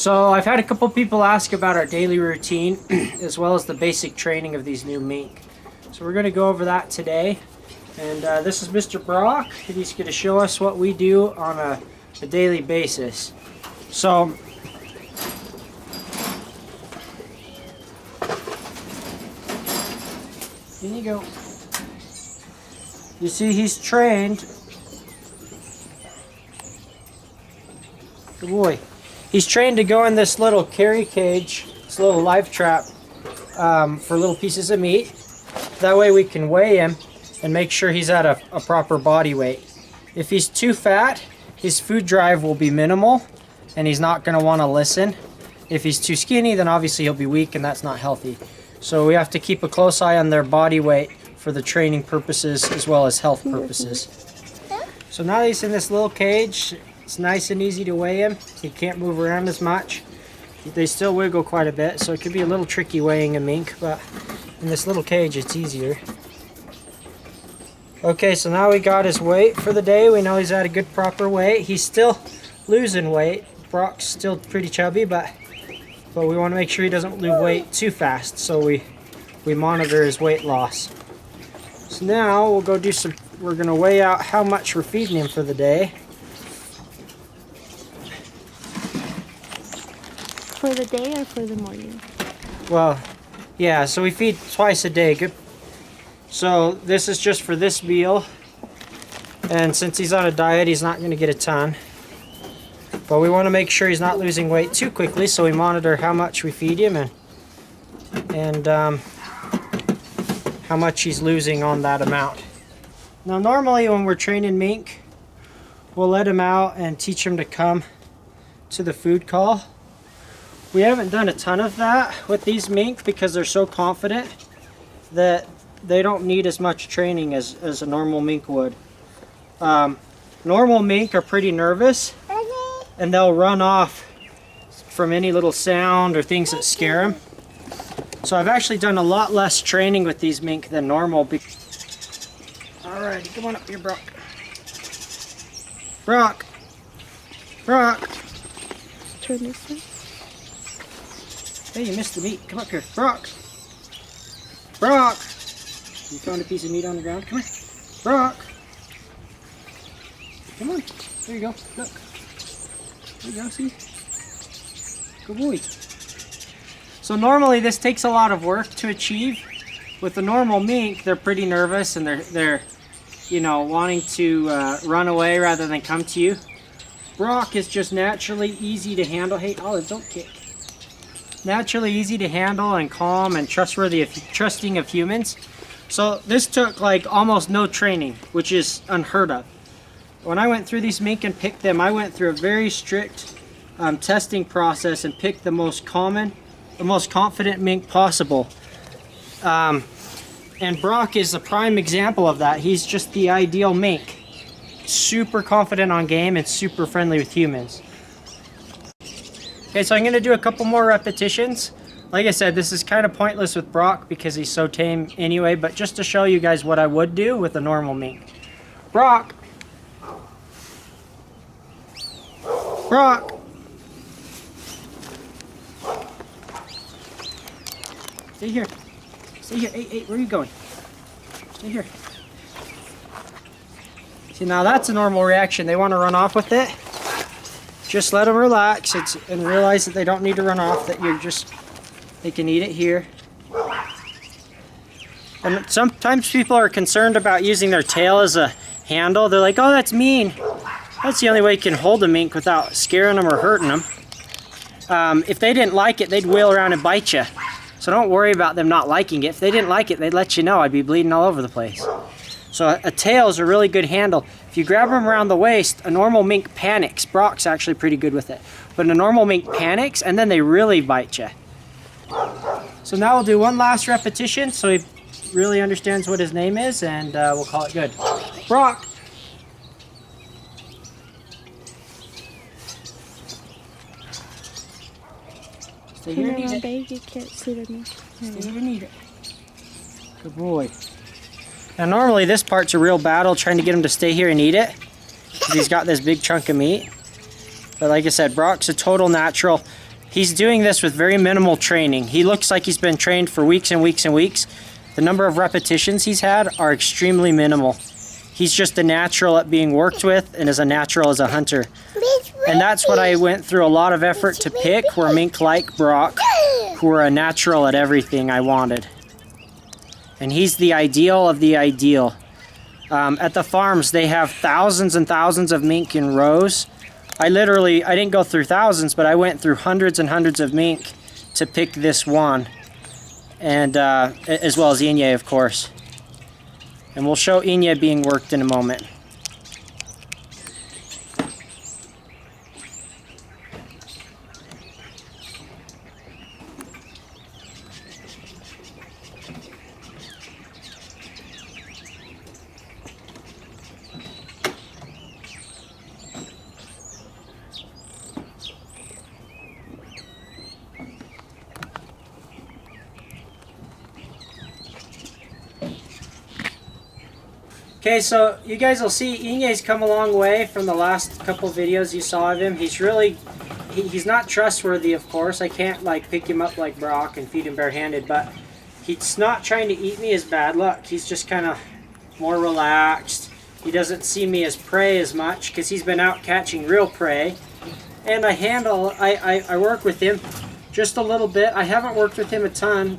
So I've had a couple people ask about our daily routine as well as the basic training of these new mink. So we're going to go over that today. And this is Mr. Brocc, and he's going to show us what we do on a daily basis. So in you go. You see he's trained. Good boy. He's trained to go in this little carry cage, this little live trap for little pieces of meat. That way we can weigh him and make sure he's at a proper body weight. If he's too fat, his food drive will be minimal and he's not going to want to listen. If he's too skinny, then obviously he'll be weak and that's not healthy. So we have to keep a close eye on their body weight for the training purposes as well as health purposes. So now that he's in this little cage, it's nice and easy to weigh him. He can't move around as much. They still wiggle quite a bit, so it could be a little tricky weighing a mink, but in this little cage it's easier. Okay, so now we got his weight for the day. We know he's at a good proper weight. He's still losing weight. Brock's still pretty chubby, but we want to make sure he doesn't lose weight too fast, so we monitor his weight loss. So now we'll go do some, we're going to weigh out how much we're feeding him for the day. For the day or for the morning? Well, yeah, so we feed twice a day. Good. So this is just for this meal. And since he's on a diet, he's not going to get a ton. But we want to make sure he's not losing weight too quickly, so we monitor how much we feed him and how much he's losing on that amount. Now normally when we're training mink, we'll let him out and teach him to come to the food call. We haven't done a ton of that with these mink because they're so confident that they don't need as much training as a normal mink would. Normal mink are pretty nervous and they'll run off from any little sound or things that scare them. So I've actually done a lot less training with these mink than normal. Alrighty, come on up here, Brocc. Brocc! Brocc! Turn this way. Hey, you missed the meat. Come up here. Brocc! Brocc! You found a piece of meat on the ground? Come here. Brocc! Come on. There you go. Look. There you go, see? Good boy. So normally this takes a lot of work to achieve. With the normal mink, they're pretty nervous and they're you know, wanting to run away rather than come to you. Brocc is just naturally easy to handle. Hey, Olive, don't kick. Naturally easy to handle and calm and trusting of humans. So this took like almost no training, which is unheard of. When I went through these mink and picked them, I went through a very strict testing process and picked the most confident mink possible. And Brocc is a prime example of that. He's just the ideal mink. Super confident on game and super friendly with humans. Okay, so I'm going to do a couple more repetitions. Like I said, this is kind of pointless with Brocc because he's so tame anyway, but just to show you guys what I would do with a normal mink. Brocc! Brocc! Stay here. Stay here. Hey, where are you going? Stay here. See, now that's a normal reaction. They want to run off with it. Just let them relax and realize that they don't need to run off, that they can eat it here. And sometimes people are concerned about using their tail as a handle. They're like, oh, that's mean. That's the only way you can hold a mink without scaring them or hurting them. If they didn't like it, they'd wheel around and bite you. So don't worry about them not liking it. If they didn't like it, they'd let you know. I'd be bleeding all over the place. So a tail is a really good handle. If you grab them around the waist, a normal mink panics. Brock's actually pretty good with it. But a normal mink panics, and then they really bite you. So now we'll do one last repetition so he really understands what his name is, and we'll call it good. Brocc! Stay here and eat it. You can't sit in it. Stay here and eat it. Good boy. Now normally this part's a real battle trying to get him to stay here and eat it, because he's got this big chunk of meat. But like I said, Brock's a total natural. He's doing this with very minimal training. He looks like he's been trained for weeks and weeks and weeks. The number of repetitions he's had are extremely minimal. He's just a natural at being worked with and is a natural as a hunter. And that's what I went through a lot of effort to pick, were mink like Brocc, who were a natural at everything I wanted. And he's the ideal of the ideal. At the farms, they have thousands and thousands of mink in rows. I didn't go through thousands, but I went through hundreds and hundreds of mink to pick this one. And as well as Ine, of course. And we'll show Ine being worked in a moment. Okay, so you guys will see Ine's come a long way from the last couple videos you saw of him. He's not trustworthy, of course. I can't like pick him up like Brocc and feed him barehanded, but he's not trying to eat me as bad luck. He's just kind of more relaxed. He doesn't see me as prey as much because he's been out catching real prey. And I work with him just a little bit. I haven't worked with him a ton,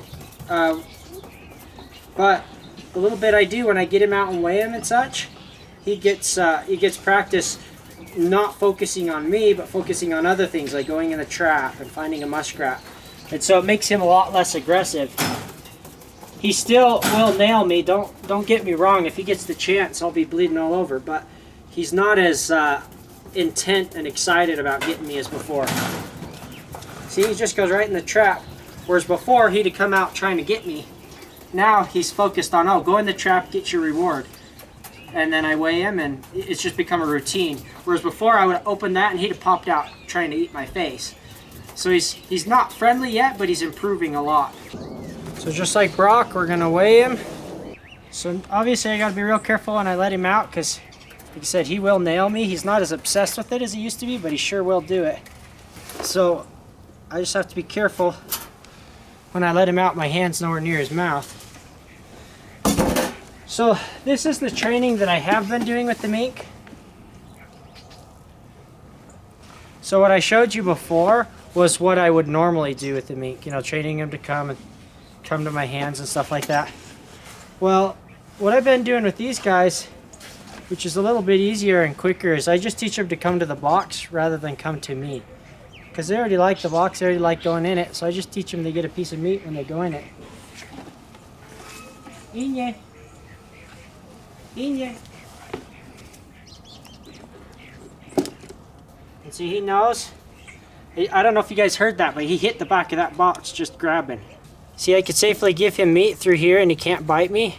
but the little bit I do, when I get him out and weigh him and such, he gets practice not focusing on me, but focusing on other things like going in a trap and finding a muskrat. And so it makes him a lot less aggressive. He still will nail me. Don't get me wrong. If he gets the chance, I'll be bleeding all over. But he's not as intent and excited about getting me as before. See, he just goes right in the trap. Whereas before, he'd have come out trying to get me. Now he's focused on, oh, go in the trap, get your reward. And then I weigh him, and it's just become a routine. Whereas before, I would have opened that, and he'd have popped out trying to eat my face. So he's not friendly yet, but he's improving a lot. So just like Brocc, we're going to weigh him. So obviously, I got to be real careful when I let him out, because like I said, he will nail me. He's not as obsessed with it as he used to be, but he sure will do it. So I just have to be careful when I let him out, my hand's nowhere near his mouth. So this is the training that I have been doing with the mink. So what I showed you before was what I would normally do with the mink, you know, training him to come to my hands and stuff like that. Well, what I've been doing with these guys, which is a little bit easier and quicker, is I just teach them to come to the box rather than come to me. Because they already like the box, they already like going in it, so I just teach them to get a piece of meat when they go in it. Ine. Ine. And see, he knows. I don't know if you guys heard that, but he hit the back of that box just grabbing. See, I could safely give him meat through here and he can't bite me.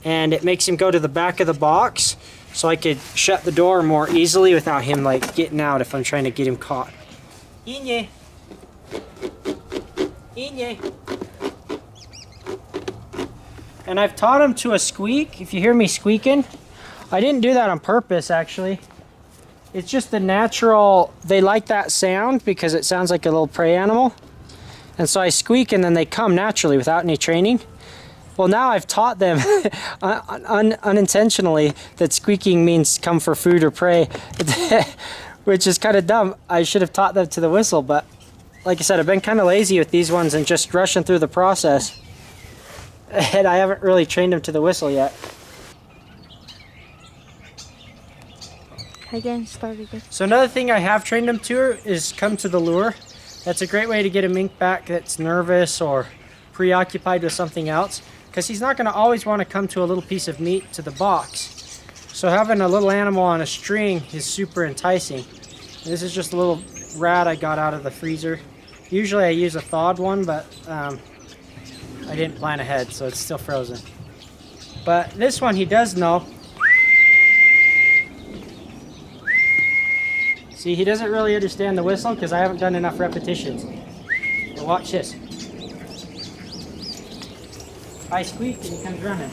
And it makes him go to the back of the box, so I could shut the door more easily without him like getting out if I'm trying to get him caught. Ine. Ine. And I've taught him to a squeak. If you hear me squeaking, I didn't do that on purpose actually. It's just the natural, they like that sound because it sounds like a little prey animal. And so I squeak and then they come naturally without any training. Well, now I've taught them unintentionally that squeaking means come for food or prey, which is kind of dumb. I should have taught them to the whistle, but like I said, I've been kind of lazy with these ones and just rushing through the process. And I haven't really trained them to the whistle yet. Again, start again. So another thing I have trained them to is come to the lure. That's a great way to get a mink back that's nervous or preoccupied with something else, because he's not going to always want to come to a little piece of meat to the box. So having a little animal on a string is super enticing. And this is just a little rat I got out of the freezer. Usually I use a thawed one, but I didn't plan ahead, so it's still frozen. But this one he does know. See, he doesn't really understand the whistle because I haven't done enough repetitions. But watch this. I squeak and he comes running.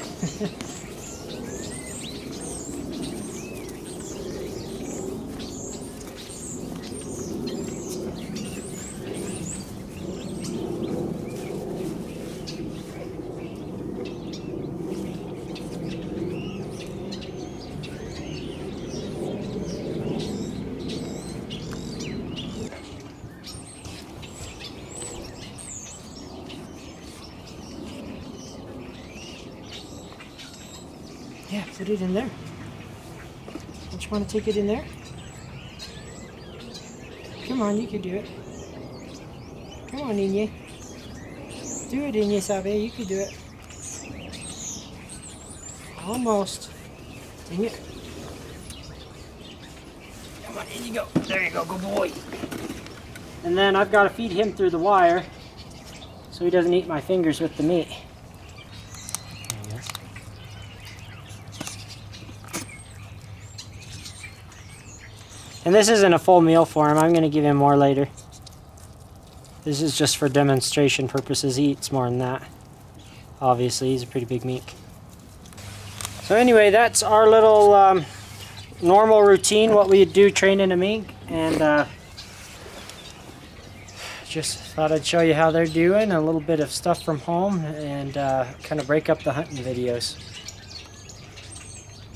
Yeah, put it in there. Don't you want to take it in there? Come on, you can do it. Come on, Ine. Do it, Ine'sa'be. You can do it. Almost. Dang it. Come on, in you go. There you go, good boy. And then I've got to feed him through the wire so he doesn't eat my fingers with the meat. There he is. And this isn't a full meal for him. I'm going to give him more later. This is just for demonstration purposes. He eats more than that. Obviously, he's a pretty big mink. So anyway, that's our little normal routine, what we do training a mink. And just thought I'd show you how they're doing, a little bit of stuff from home, and kind of break up the hunting videos.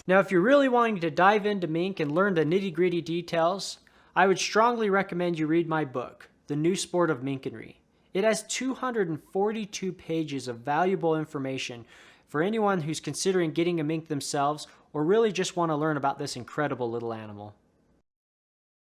Now, if you're really wanting to dive into mink and learn the nitty-gritty details, I would strongly recommend you read my book, The New Sport of Minkenry. It has 242 pages of valuable information for anyone who's considering getting a mink themselves or really just want to learn about this incredible little animal.